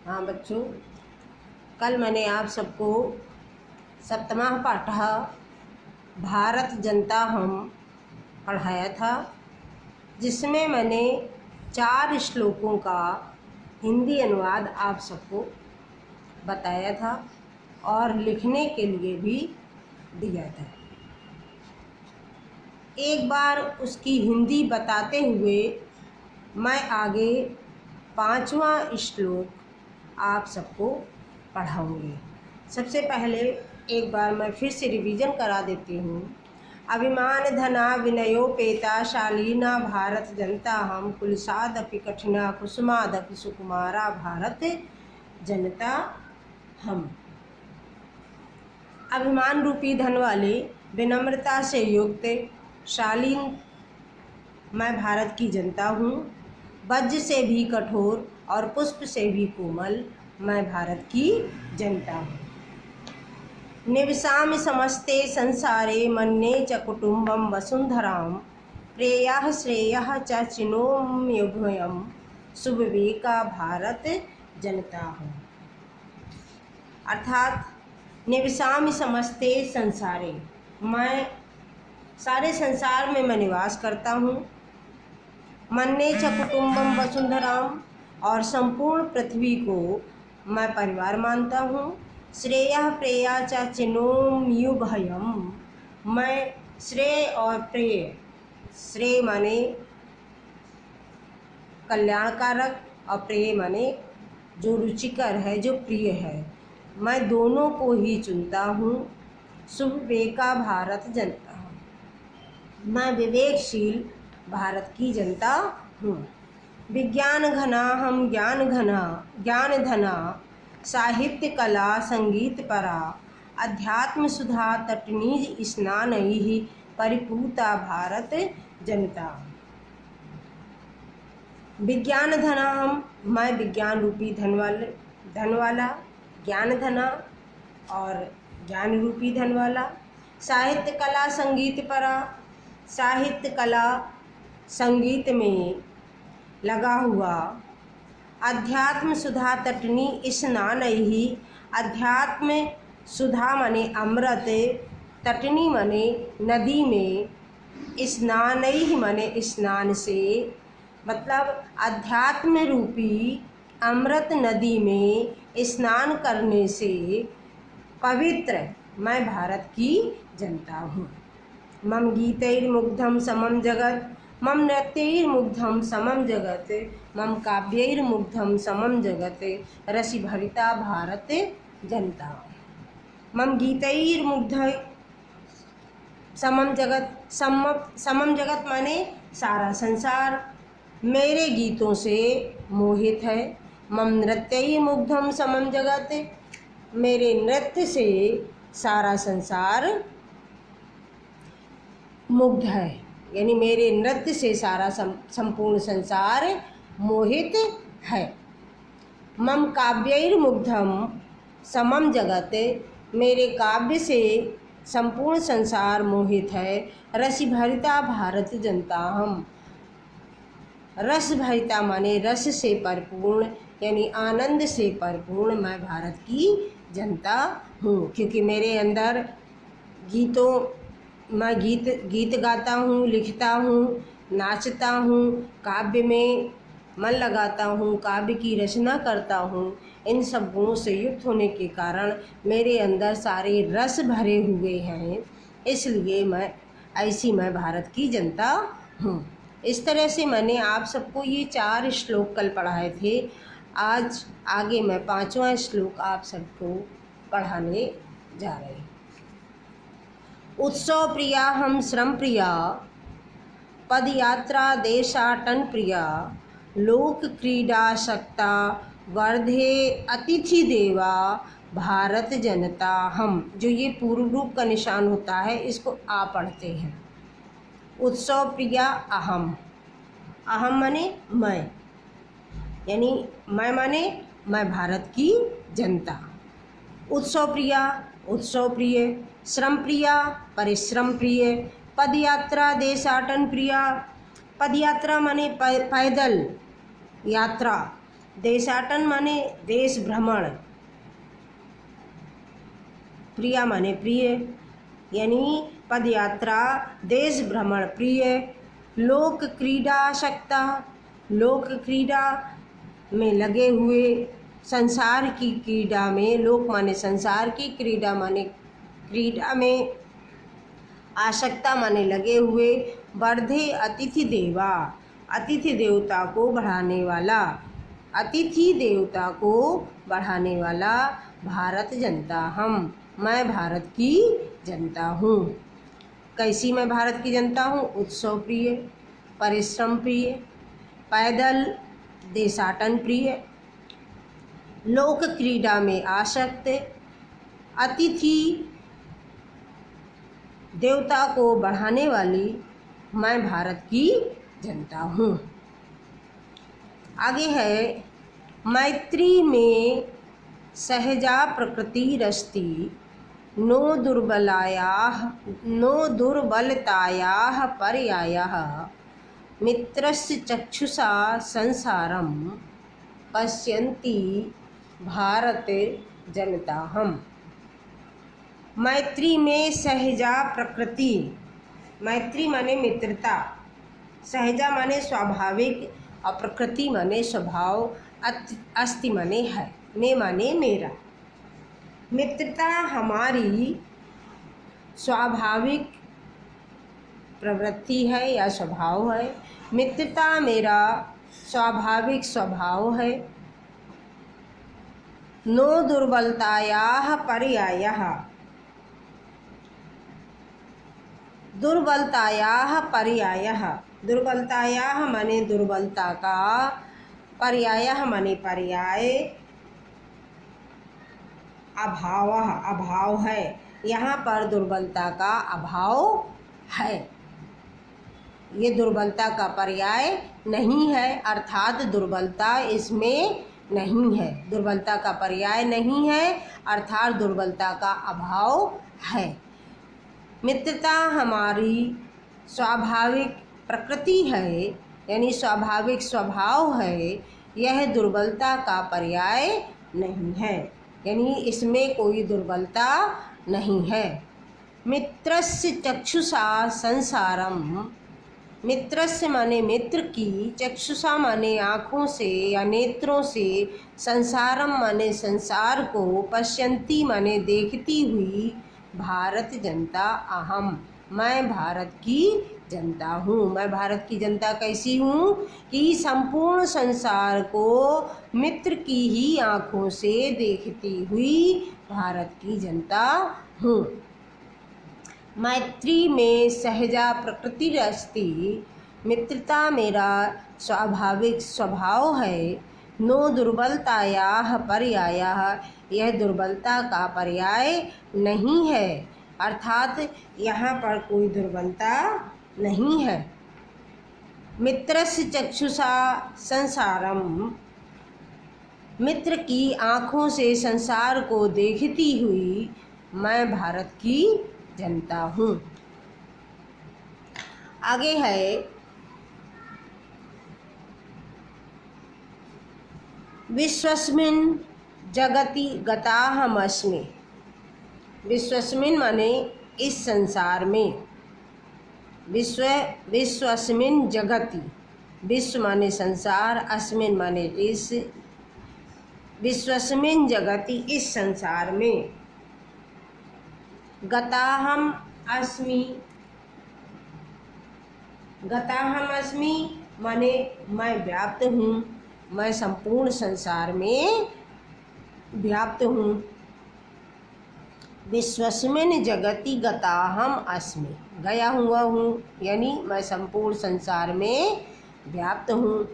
हाँ बच्चों, कल मैंने आप सबको सप्तमः पाठः भारत जनता हम पढ़ाया था, जिसमें मैंने 4 श्लोकों का हिंदी अनुवाद आप सबको बताया था और लिखने के लिए भी दिया था। एक बार उसकी हिंदी बताते हुए मैं आगे 5वां श्लोक आप सबको पढ़ाऊँगी। सबसे पहले एक बार मैं फिर से रिवीजन करा देती हूँ। अभिमान धना विनयोपेता शालीना भारत जनता हम कुलसादपि कठिना कुसुमादपि सुकुमारा भारत जनता हम। अभिमान रूपी धन वाले, विनम्रता से युक्त, शालीन मैं भारत की जनता हूँ। वज्र से भी कठोर और पुष्प से भी कोमल मैं भारत की जनता हूँ। निवसामि समस्ते संसारे मन्ये च कुटुम्बं वसुंधरां प्रेयः श्रेयः च चिनोम्युभयं सुविवेका भारत जनता हूँ। अर्थात निवसामि समस्ते संसारे, मैं सारे संसार में मैं निवास करता हूँ। मन्ये च कुटुम्बं वसुंधराम, और संपूर्ण पृथ्वी को मैं परिवार मानता हूँ। श्रेयः प्रेया च चिनोम्युभयम्, मैं श्रेय और प्रेय, श्रेय माने कल्याणकारक और प्रेय माने जो रुचिकर है, जो प्रिय है, मैं दोनों को ही चुनता हूँ। सुविवेका भारत जनता हूँ, मैं विवेकशील भारत की जनता हूँ। विज्ञान घना हम ज्ञान धना साहित्य कला संगीत परा अध्यात्म सुधा तटनीज स्नानैः परिपूता भारत जनता। विज्ञान धना हम, मैं विज्ञान रूपी धन वाला, ज्ञान धना और ज्ञान रूपी धन वाला। साहित्य कला संगीत परा, साहित्य कला संगीत में लगा हुआ। अध्यात्म सुधा तटनी स्नानैः, अध्यात्म सुधा माने अमृत, तटनी माने नदी में, स्नानैः माने स्नान से, मतलब अध्यात्म रूपी अमृत नदी में स्नान करने से पवित्र मैं भारत की जनता हूँ। मम गीतैर्मुग्धं समं जगत्, मम नृत्यैर्मुग्धं समं जगत्, मम काव्यैर्मुग्धं समं जगत्, रसिभरिता भारत जनता। मम गीतैर्मुग्धं समं जगत्, समम जगत माने सारा संसार मेरे गीतों से मोहित है। मम नृत्यैर्मुग्धं समं जगत्, मेरे नृत्य से सारा संसार मुग्ध है, यानी मेरे नृत्य से सारा संपूर्ण संसार मोहित है। मम काव्यैर्मुग्धं समं जगत्, मेरे काव्य से संपूर्ण संसार मोहित है। रसिभरिता भारत जनता हम, रस भरिता माने रस से परिपूर्ण, यानी आनंद से परिपूर्ण मैं भारत की जनता हूँ। क्योंकि मेरे अंदर मैं गीत गाता हूँ, लिखता हूँ, नाचता हूँ, काव्य में मन लगाता हूँ, काव्य की रचना करता हूँ। इन सब गुणों से युक्त होने के कारण मेरे अंदर सारे रस भरे हुए हैं, इसलिए मैं भारत की जनता हूँ। इस तरह से मैंने आप सबको ये 4 श्लोक कल पढ़ाए थे। आज आगे मैं 5वां श्लोक आप सबको पढ़ाने जा रही हूँ। उत्सव प्रिया हम श्रम प्रिया, पद यात्रा देशाटन प्रिया, लोक क्रीडा शक्ता वर्धे अतिथि देवा भारत जनता हम। जो ये पूर्व रूप का निशान होता है, इसको आ पढ़ते हैं। उत्सव प्रिया अहम, अहम माने मैं, यानी मैं माने मैं भारत की जनता। उत्सव प्रिया उत्सव प्रिय, श्रम प्रिया परिश्रम प्रिय, पद यात्रा देशाटन प्रिया, पद यात्रा माने पैदल यात्रा, देशाटन माने देश भ्रमण, प्रिया माने प्रिय, यानी पदयात्रा, देश भ्रमण प्रिय। लोक क्रीडासक्ता, लोक क्रीड़ा में लगे हुए, संसार की क्रीड़ा में, लोक माने संसार की, क्रीड़ा माने क्रीड़ा में, आसक्ता माने लगे हुए। वर्धे अतिथि देवा, अतिथि देवता को बढ़ाने वाला, अतिथि देवता को बढ़ाने वाला। भारत जनता हम, मैं भारत की जनता हूँ। कैसी मैं भारत की जनता हूँ? उत्सव प्रिय, परिश्रम प्रिय, पैदल देशाटन प्रिय, लोक क्रीड़ा में आसक्त, अतिथि देवता को बढ़ाने वाली मैं भारत की जनता हूँ। आगे है, मैत्री में सहजा प्रकृति रस्ति, नो दुर्बलतायाः पर्यायः, मित्रस्य चक्षुषा संसारं पश्यन्ति भारत जनता हम। मैत्री में सहजा प्रकृति, मैत्री माने मित्रता, सहजा माने स्वाभाविक और प्रकृति माने स्वभाव, अस्ति माने है, में माने मेरा। मित्रता हमारी स्वाभाविक प्रवृत्ति है या स्वभाव है। मित्रता मेरा स्वाभाविक स्वभाव है। नो दुर्बलतायाः पर्यायः, दुर्बलतायाः पर्यायः, दुर्बलतायाः माने दुर्बलता का, पर्यायः माने पर्याय, अभाव, अभाव है, यहाँ पर दुर्बलता का अभाव है। ये दुर्बलता का पर्याय नहीं है, अर्थात दुर्बलता इसमें नहीं है, दुर्बलता का पर्याय नहीं है, अर्थात दुर्बलता का अभाव है। मित्रता हमारी स्वाभाविक प्रकृति है, यानी स्वाभाविक स्वभाव है, यह दुर्बलता का पर्याय नहीं है, यानी इसमें कोई दुर्बलता नहीं है। मित्रस्य चक्षुषा संसारम, मित्रस्य माने मित्र की, चक्षुषा माने आँखों से या नेत्रों से, संसारम माने संसार को, पश्यन्ति माने देखती हुई, भारत जनता अहम, मैं भारत की जनता हूँ। मैं भारत की जनता कैसी हूँ कि संपूर्ण संसार को मित्र की ही आँखों से देखती हुई भारत की जनता हूँ। मैत्री में सहजा प्रकृति रस्ति, मित्रता मेरा स्वाभाविक स्वभाव है। नो दुर्बलतायाः पर्यायः, यह दुर्बलता का पर्याय नहीं है, अर्थात यहाँ पर कोई दुर्बलता नहीं है। मित्रस्य चक्षुषा संसारम, मित्र की आँखों से संसार को देखती हुई मैं भारत की जनता हूँ। आगे है, विश्वस्मिन् जगति गताहमस्मि, विश्वस्मिन् माने इस संसार में, विश्वस्मिन् जगति, विश्व माने संसार, अस्मिन् माने इस, विश्वस्मिन् जगति इस संसार में, गताहम अस्मि, गताहम अस्मि माने मैं व्याप्त हूँ, मैं संपूर्ण संसार में व्याप्त हूँ। विश्वस्मिन् जगति गताहम अस्मि, गया हुआ हूँ, यानी मैं संपूर्ण संसार में व्याप्त हूँ।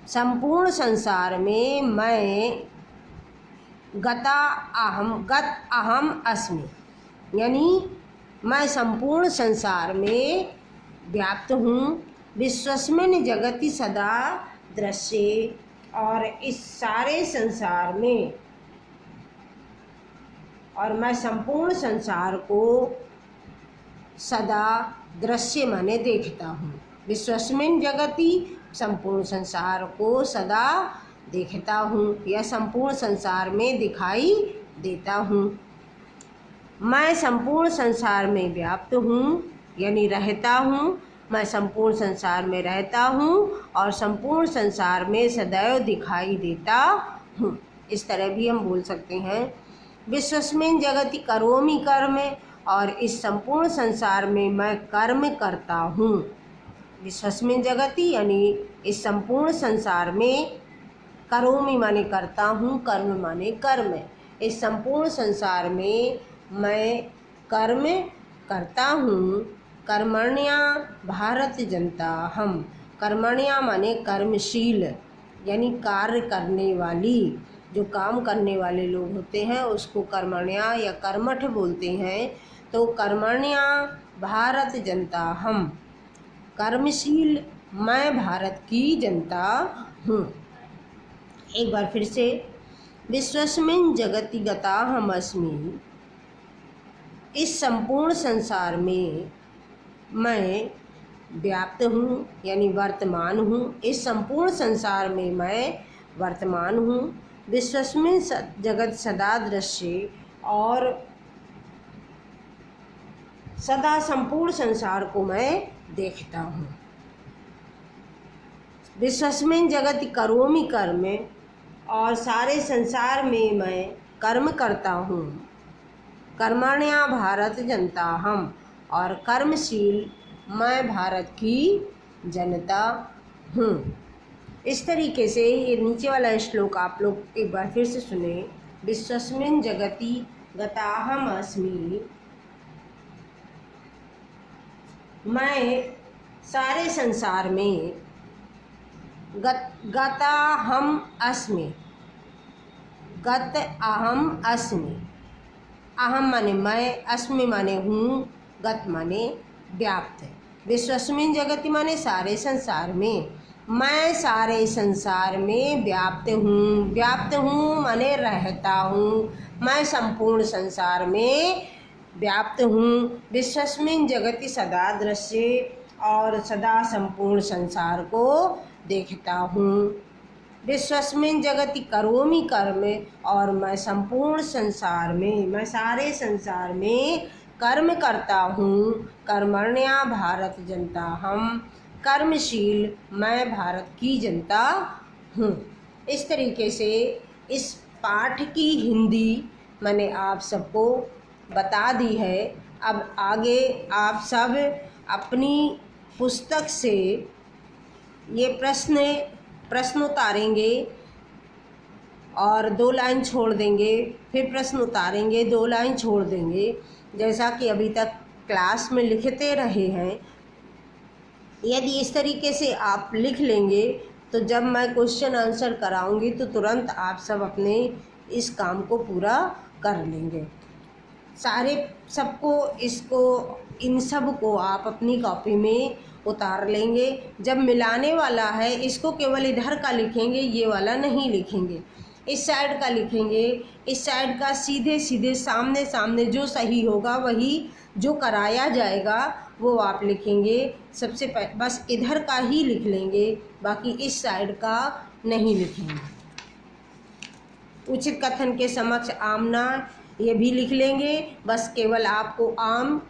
संपूर्ण संसार में मैं गत अहम अस्मि, यानी मैं संपूर्ण संसार में व्याप्त हूँ। विश्वस्मिन् जगति सदा दृश्ये, और इस सारे संसार में, और मैं संपूर्ण संसार को सदा दृश्य माने देखता हूँ। विश्वस्मिन् जगति, संपूर्ण संसार को सदा देखता हूँ या संपूर्ण संसार में दिखाई देता हूँ। मैं संपूर्ण संसार में व्याप्त हूँ यानी रहता हूँ। मैं संपूर्ण संसार में रहता हूँ और संपूर्ण संसार में सदैव दिखाई देता हूँ। इस तरह भी हम बोल सकते हैं। विश्वस्मिन् जगति करोमि कर्म, और इस संपूर्ण संसार में मैं कर्म करता हूँ। विश्वस्मिन् जगति यानी इस संपूर्ण संसार में, करोमि माने करता हूँ, कर्म माने कर्म। इस संपूर्ण संसार में मैं कर्म करता हूँ। कर्मण्या भारत जनता हम। कर्मण्या माने कर्मशील यानी कार्य करने वाली, जो काम करने वाले लोग होते हैं उसको कर्मण्या या कर्मठ बोलते हैं। तो कर्मण्या भारत जनता हम, कर्मशील मैं भारत की जनता हूँ। एक बार फिर से, विश्वस्मिन् जगति गता हम अस्मि, इस संपूर्ण संसार में मैं व्याप्त हूँ यानी वर्तमान हूँ। इस संपूर्ण संसार में मैं वर्तमान हूँ। विश्वस्मिन् जगत सदा दृश्य, और सदा संपूर्ण संसार को मैं देखता हूँ। विश्वस्मिन् जगति करोमि कर्म, और सारे संसार में मैं कर्म करता हूँ। कर्मण्या भारत जनता हम, और कर्मशील मैं भारत की जनता हूँ। इस तरीके से ये नीचे वाला श्लोक आप लोग एक बार फिर से सुने। विश्वस्मिन् जगति गताहम अस्मि, मैं सारे संसार में गताहम अस्मि, गत अहम अस्मि। अहम माने मैं, अस्मि माने हूँ, गत माने व्याप्त। विश्वस्मिन् जगति माने सारे संसार में, मैं सारे संसार में व्याप्त हूँ। व्याप्त हूँ माने रहता हूँ। मैं संपूर्ण संसार में व्याप्त हूँ। विश्वस्मिन् जगति सदा दृश्य, और सदा संपूर्ण संसार को देखता हूँ। विश्वस्मिन् जगति करोमि कर्म, और मैं संपूर्ण संसार में, मैं सारे संसार में कर्म करता हूँ। कर्मण्या भारत जनता हम, कर्मशील मैं भारत की जनता हूँ। इस तरीके से इस पाठ की हिंदी मैंने आप सबको बता दी है। अब आगे आप सब अपनी पुस्तक से ये प्रश्न उतारेंगे और 2 लाइन छोड़ देंगे, फिर प्रश्न उतारेंगे, 2 लाइन छोड़ देंगे, जैसा कि अभी तक क्लास में लिखते रहे हैं। यदि इस तरीके से आप लिख लेंगे तो जब मैं क्वेश्चन आंसर कराऊंगी तो तुरंत आप सब अपने इस काम को पूरा कर लेंगे। इन सब को आप अपनी कॉपी में उतार लेंगे। जब मिलाने वाला है इसको केवल इधर का लिखेंगे, ये वाला नहीं लिखेंगे। इस साइड का लिखेंगे, इस साइड का सीधे सीधे सामने सामने जो सही होगा वही, जो कराया जाएगा वो आप लिखेंगे। सबसे पहले बस इधर का ही लिख लेंगे, बाकी इस साइड का नहीं लिखेंगे। उचित कथन के समक्ष आमना ये भी लिख लेंगे। बस केवल आपको आम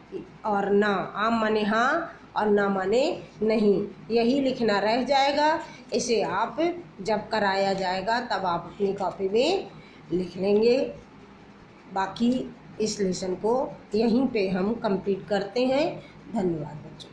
और ना, आम माने हाँ और ना माने नहीं, यही लिखना रह जाएगा। इसे आप जब कराया जाएगा तब आप अपनी कॉपी में लिख लेंगे। बाकी इस लेसन को यहीं पे हम कंप्लीट करते हैं। धन्यवाद बच्चों।